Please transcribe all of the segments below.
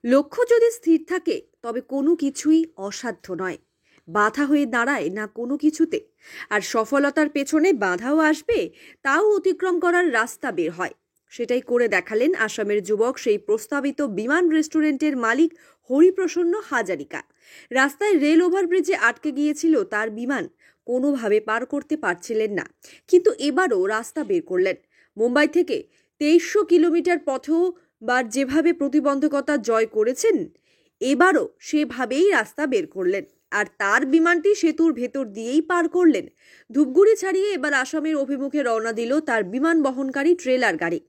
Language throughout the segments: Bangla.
লক্ষ্য যদি স্থির থাকে তবে কোনো কিছুই অসাধ্য নয়। বাধা হয়ে দাঁড়ায় না কোনো কিছুতে। আর সফলতার পেছনে বাধাও আসবে, তাও অতিক্রম করার রাস্তা বের হয়। সেটাই করে দেখালেন আসামের যুবক, সেই প্রস্তাবিত বিমান রেস্টুরেন্টের মালিক হরিপ্রসন্ন হাজারিকা। রাস্তায় রেল ওভারব্রিজে আটকে গিয়েছিল তার বিমান, কোনোভাবে পার করতে পারছিলেন না, কিন্তু এবারও রাস্তা বের করলেন। মুম্বাই থেকে 2300 কিলোমিটার পথেও বার যেভাবে প্রতিবন্ধকতা জয় করেছেন, এবারও সেভাবেই রাস্তা বের করলেন। আর তার বিমানটি সেতুর ভেতর দিয়েই পার করলেন। ধূপগুড়ি ছাড়িয়ে এবার আসামের অভিমুখে রওনা দিল তার বিমান বহনকারী ট্রেলার গাড়ি।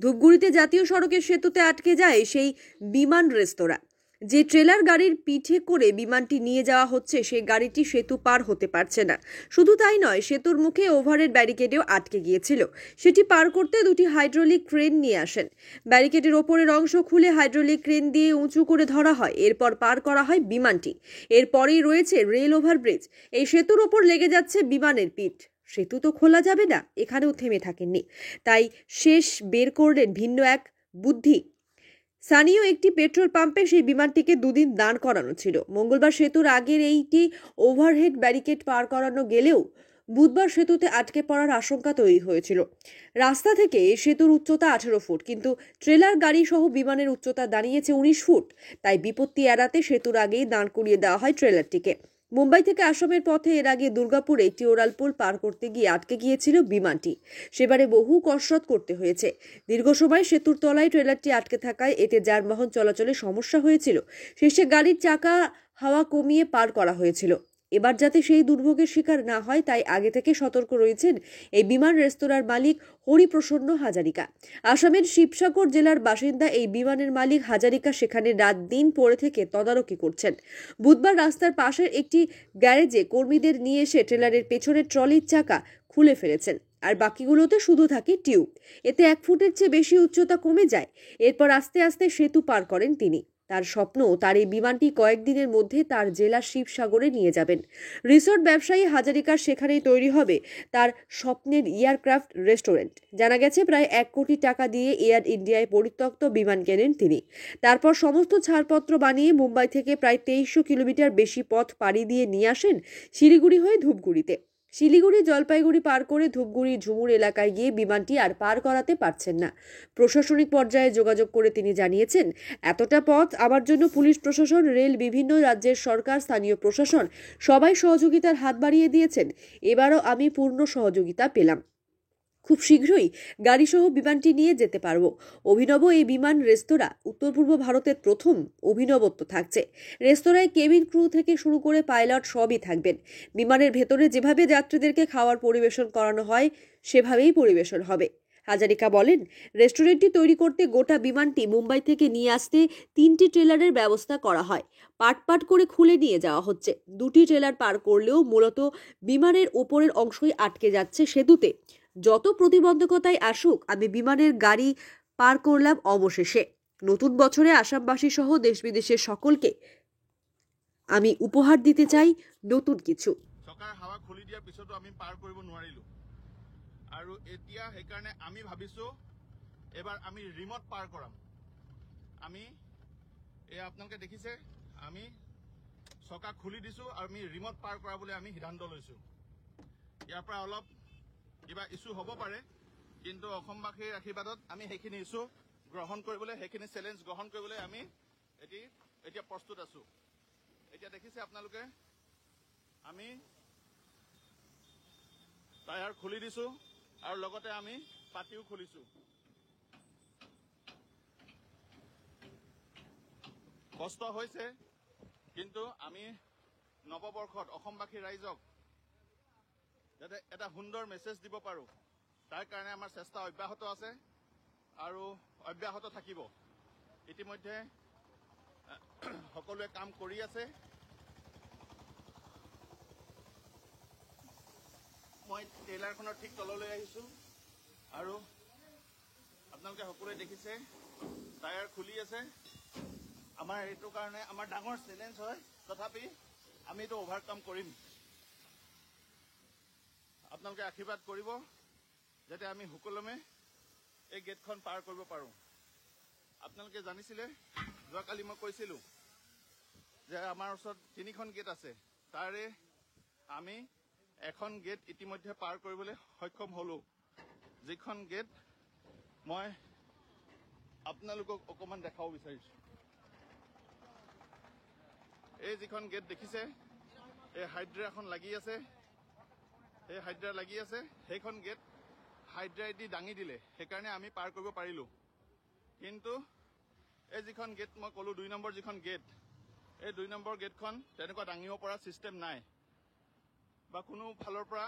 ধূপগুড়িতে জাতীয় সড়কের সেতুতে আটকে যায় সেই বিমান রেস্তোরাঁ। যে ট্রেলার গাড়ির পিঠে করে বিমানটি নিয়ে যাওয়া হচ্ছে, সেই গাড়িটি সেতু পার হতে পারছে না। শুধু তাই নয়, সেতুর মুখে ওভারহেড ব্যারিকেডেও আটকে গিয়েছিল। সেটি পার করতে দুটি হাইড্রোলিক ক্রেন নিয়ে আসেন। ব্যারিকেডের ওপরের অংশ খুলে হাইড্রোলিক ক্রেন দিয়ে উঁচু করে ধরা হয়, এরপর পার করা হয় বিমানটি। এরপরেই রয়েছে রেল ওভারব্রিজ। এই সেতুর ওপর লেগে যাচ্ছে বিমানের পিঠ। সেতু তো খোলা যাবে না, এখানেও থেমে থাকেননি। তাই শেষ বের করলেন ভিন্ন এক বুদ্ধি। স্থানীয় একটি পেট্রোল পাম্পে সেই বিমানটিকে দুদিন দাঁড় করানো ছিল। মঙ্গলবার সেতুর আগের এইটি ওভারহেড ব্যারিকেড পার করানো গেলেও বুধবার সেতুতে আটকে পড়ার আশঙ্কা তৈরি হয়েছিল। রাস্তা থেকে সেতুর উচ্চতা 18 ফুট, কিন্তু ট্রেলার গাড়ি সহ বিমানের উচ্চতা দাঁড়িয়েছে 19 ফুট। তাই বিপত্তি এড়াতে সেতুর আগেই দাঁড় করিয়ে দেওয়া হয় ট্রেলারটিকে। মুম্বাই থেকে আসামের পথে এর আগে দুর্গাপুরে একটি ওরালপুল পার করতে গিয়ে আটকে গিয়েছিল বিমানটি। সেবারে বহু কসরত করতে হয়েছে। দীর্ঘ সময় সেতুর তলায় ট্রেলারটি আটকে থাকায় এতে যানবাহন চলাচলে সমস্যা হয়েছিল। শেষে গাড়ির চাকা হাওয়া কমিয়ে পার করা হয়েছিল। এবার যাতে সেই দুর্ভোগের শিকার না হয়, তাই আগে থেকে সতর্ক রয়েছেন এই বিমান রেস্তোরাঁর মালিক হরিপ্রসন্ন হাজারিকা। আসামের শিবসাগর জেলার বাসিন্দা এই বিমানের মালিক হাজারিকা সেখানে রাত দিন পড়ে থেকে তদারকি করছেন। বুধবার রাস্তার পাশের একটি গ্যারেজে কর্মীদের নিয়ে এসে ট্রেলারের পেছনের ট্রলির চাকা খুলে ফেলেছেন, আর বাকিগুলোতে শুধু থাকে টিউব। এতে 1 ফুটের চেয়ে বেশি উচ্চতা কমে যায়। এরপর আস্তে আস্তে সেতু পার করেন তিনি। তার স্বপ্ন, তার এই বিমানটি কয়েকদিনের মধ্যে তার জেলা শিবসাগরে নিয়ে যাবেন। রিসোর্ট ব্যবসায়ী হাজারিকার সেখানেই তৈরি হবে তার স্বপ্নের এয়ারক্রাফট রেস্টুরেন্ট। জানা গেছে, প্রায় 1 কোটি টাকা দিয়ে এয়ার ইন্ডিয়ায় পরিত্যক্ত বিমান কেনেন তিনি। তারপর সমস্ত ছাড়পত্র বানিয়ে মুম্বাই থেকে প্রায় 2300 কিলোমিটার বেশি পথ পাড়ি দিয়ে নিয়ে আসেন শিলিগুড়ি হয়ে ধূপগুড়িতে। শিলিগুড়ি জলপাইগুড়ি পার করে ধূপগুড়ি ঝুমুর এলাকায় গিয়ে বিমানটি আর পার করাতে পারছেন না। প্রশাসনিক পর্যায়ে যোগাযোগ করে তিনি জানিয়েছেন, এতটা পথ আমার জন্য পুলিশ প্রশাসন, রেল, বিভিন্ন রাজ্যের সরকার, স্থানীয় প্রশাসন সবাই সহযোগিতার হাত বাড়িয়ে দিয়েছেন। এবারও আমি পূর্ণ সহযোগিতা পেলাম। খুব শীঘ্রই গাড়িসহ বিমানটি নিয়ে যেতে পারবো। অভিনব এই বিমান রেস্তোরাঁ উত্তর পূর্ব ভারতের প্রথম অভিনবত্ব থাকছে। রেস্তোরাঁয় কেবিন ক্রু থেকে শুরু করে পাইলট সবই থাকবেন। বিমানের ভেতরে যেভাবে যাত্রীদেরকে খাওয়ার পরিবেশন করানো হয়, সেভাবেই পরিবেশন হবে। হাজারিকা বলেন, রেস্টুরেন্টটি তৈরি করতে গোটা বিমানটি মুম্বাই থেকে নিয়ে আসতে 3টি ট্রেলারের ব্যবস্থা করা হয়। পাট পাট করে খুলে নিয়ে যাওয়া হচ্ছে। 2টি ট্রেলার পার করলেও মূলত বিমানের ওপরের অংশই আটকে যাচ্ছে সেতুতে। যত প্রতিবন্ধকতাই আসুক, আমি বিমানের গাড়ি পার করলাম অবশেষে। নতুন বছরে আসামবাসী সহ দেশ বিদেশের সকলকে আমি উপহার দিতে চাই নতুন কিছু। চকাৰ হাৱা খুলি দিয়াৰ পিছতো আমি পাৰ কৰিব নোৱাৰিলো, আৰু এতিয়া সেইকাৰণে আমি ভাবিছো এবাৰ আমি ৰিমট পাৰ কৰাম। আমি আপোনালোকে দেখিছে, আমি চকা খুলি দিছো আৰু আমি ৰিমট পাৰ কৰাবলৈ আমি সিদ্ধান্ত লৈছো। ইয়াৰ পৰা অলপ কিবা ইছ্যু হ'ব পাৰে, কিন্তু অসমবাসীৰ আশীৰ্বাদত আমি সেইখিনি ইছ্যু গ্ৰহণ কৰিবলৈ, সেইখিনি চেলেঞ্জ গ্ৰহণ কৰিবলৈ আমি এতিয়া প্ৰস্তুত আছো। এতিয়া দেখিছে আপোনালোকে, আমি টায়াৰ খুলি দিছো আৰু লগতে আমি পাতিও খুলিছো। কষ্ট হৈছে, কিন্তু আমি নৱবৰ্ষত অসমবাসী ৰাইজক যাতে এটা সুন্দৰ মেছেজ দিব পাৰোঁ, তাৰ কাৰণে আমাৰ চেষ্টা অব্যাহত আছে আৰু অব্যাহত থাকিব। ইতিমধ্যে সকলোৱে কাম কৰি আছে। মই ট্ৰেইলাৰখনৰ ঠিক তললৈ আহিছোঁ আৰু আপোনালোকে সকলোৱে দেখিছে টায়াৰ খুলি আছে। আমাৰ এইটো কাৰণে আমাৰ ডাঙৰ চেলেঞ্জ হয়, তথাপি আমি এইটো অভাৰকাম কৰিম। আপোনালোকে আশীৰ্বাদ কৰিব যাতে আমি সুকলমে এই গেটখন পাৰ কৰিব পাৰোঁ। আপোনালোকে জানিছিলে যোৱাকালি মই কৈছিলোঁ যে আমাৰ ওচৰত 3খন গেট আছে, তাৰে আমি এখন গেট ইতিমধ্যে পাৰ কৰিবলৈ সক্ষম হ'লোঁ, যিখন গেট মই আপোনালোকক অকণমান দেখাব বিচাৰিছোঁ। এই যিখন গেট দেখিছে, এই হাইড্ৰাখন লাগি আছে, এই হাইড্ৰা লাগি আছে, সেইখন গেট হাইড্ৰাই দি দাঙি দিলে, সেইকাৰণে আমি পাৰ কৰিব পাৰিলোঁ। কিন্তু এই যিখন গেট মই ক'লোঁ 2 নম্বৰ যিখন গেট, এই 2 নম্বৰ গেটখন তেনেকুৱা দাঙিব পৰা ছিষ্টেম নাই বা কোনো ফালৰ পৰা